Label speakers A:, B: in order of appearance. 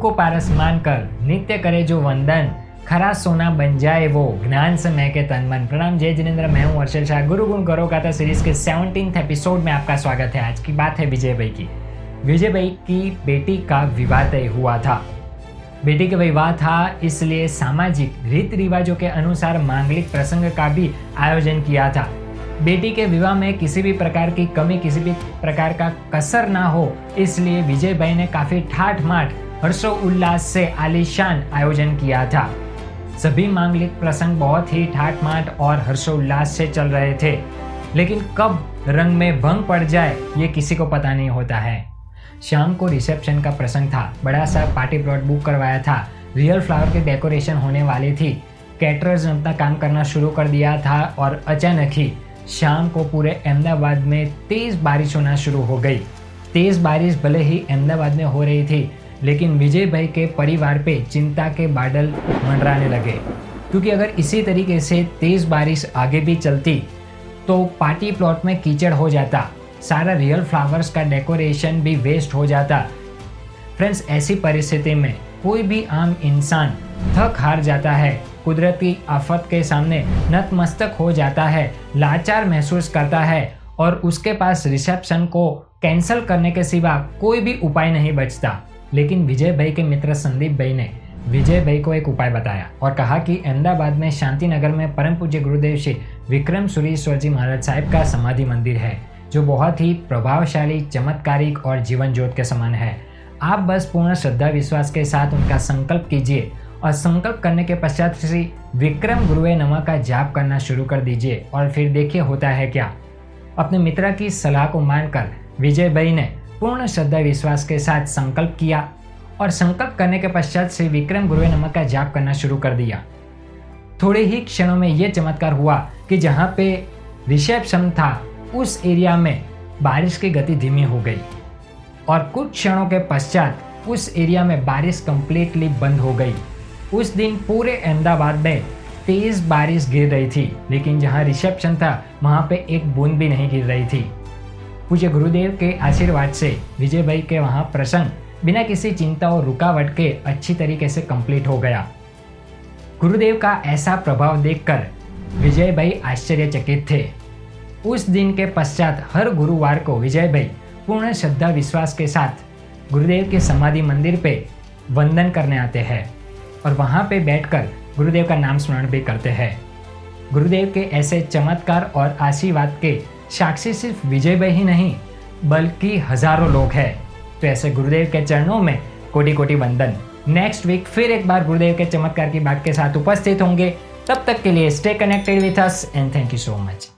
A: को पारस मानकर नित्य करे जो वंदन, खरा सोना बन जाए वो, ज्ञान से महके तन मन। प्रणाम, जय जिनेंद्र। मैं हूँ अर्षल शाह। गुरु गुण करो गाथा सीरीज के 17th एपिसोड में आपका स्वागत है। आज की बात है विजय भाई की। विजय भाई की बेटी का विवाह तय हुआ था। बेटी का विवाह था, इसलिए सामाजिक रीति रिवाजों के अनुसार मांगलिक प्रसंग का भी आयोजन किया था। बेटी के विवाह में किसी भी प्रकार की कमी, किसी भी प्रकार का कसर ना हो, इसलिए विजय भाई ने काफी ठाठ माठ हर्षोल्लास से आलीशान आयोजन किया था। सभी मांगलिक प्रसंग बहुत ही ठाठ माठ और हर्षोल्लास से चल रहे थे, लेकिन कब रंग में भंग पड़ जाए ये किसी को पता नहीं होता है। शाम को रिसेप्शन का प्रसंग था। बड़ा सा पार्टी प्लॉट बुक करवाया था। रियल फ्लावर की डेकोरेशन होने वाली थी। कैटरर्स ने अपना काम करना शुरू कर दिया था और अचानक ही शाम को पूरे अहमदाबाद में तेज बारिश होना शुरू हो गई। तेज बारिश भले ही अहमदाबाद में हो रही थी, लेकिन विजय भाई के परिवार पे चिंता के बादल मंडराने लगे, क्योंकि अगर इसी तरीके से तेज बारिश आगे भी चलती तो पार्टी प्लॉट में कीचड़ हो जाता, सारा रियल फ्लावर्स का डेकोरेशन भी वेस्ट हो जाता। फ्रेंड्स, ऐसी परिस्थिति में कोई भी आम इंसान थक हार जाता है, कुदरती आफत के सामने नतमस्तक हो जाता है, लाचार महसूस करता है और उसके पास रिसेप्शन को कैंसिल करने के सिवा कोई भी उपाय नहीं बचता। लेकिन विजय भाई के मित्र संदीप भाई ने विजय भाई को एक उपाय बताया और कहा कि अहमदाबाद में शांति नगर में परम पूज्य गुरुदेव श्री विक्रम सुरीश्वर जी महाराज साहब का समाधि मंदिर है, जो बहुत ही प्रभावशाली, चमत्कारिक और जीवन ज्योत के समान है। आप बस पूर्ण श्रद्धा विश्वास के साथ उनका संकल्प कीजिए और संकल्प करने के पश्चात श्री विक्रम गुरुवे नमः का जाप करना शुरू कर दीजिए और फिर देखिए होता है क्या। अपने मित्र की सलाह को मानकर विजय भाई ने पूर्ण श्रद्धा विश्वास के साथ संकल्प किया और संकल्प करने के पश्चात श्री विक्रम गुरुवे नमः का जाप करना शुरू कर दिया। थोड़े ही क्षणों में यह चमत्कार हुआ कि जहाँ पे रिसेप्शन था उस एरिया में बारिश की गति धीमी हो गई और कुछ क्षणों के पश्चात उस एरिया में बारिश कंप्लीटली बंद हो गई। उस दिन पूरे अहमदाबाद में तेज बारिश गिर रही थी, लेकिन जहाँ रिसेप्शन था वहाँ पे एक बूंद भी नहीं गिर रही थी। पूज्य गुरुदेव के आशीर्वाद से विजय भाई के वहाँ प्रसंग बिना किसी चिंता और रुकावट के अच्छी तरीके से कंप्लीट हो गया। गुरुदेव का ऐसा प्रभाव देखकर विजय भाई आश्चर्यचकित थे। उस दिन के पश्चात हर गुरुवार को विजय भाई पूर्ण श्रद्धा विश्वास के साथ गुरुदेव के समाधि मंदिर पे वंदन करने आते हैं और वहाँ पे बैठकर गुरुदेव का नाम स्मरण भी करते हैं। गुरुदेव के ऐसे चमत्कार और आशीर्वाद के साक्षी सिर्फ विजय भाई ही नहीं, बल्कि हजारों लोग हैं। तो ऐसे गुरुदेव के चरणों में कोटि कोटि वंदन। नेक्स्ट वीक फिर एक बार गुरुदेव के चमत्कार की बात के साथ उपस्थित होंगे। तब तक के लिए stay connected with us and thank you so much.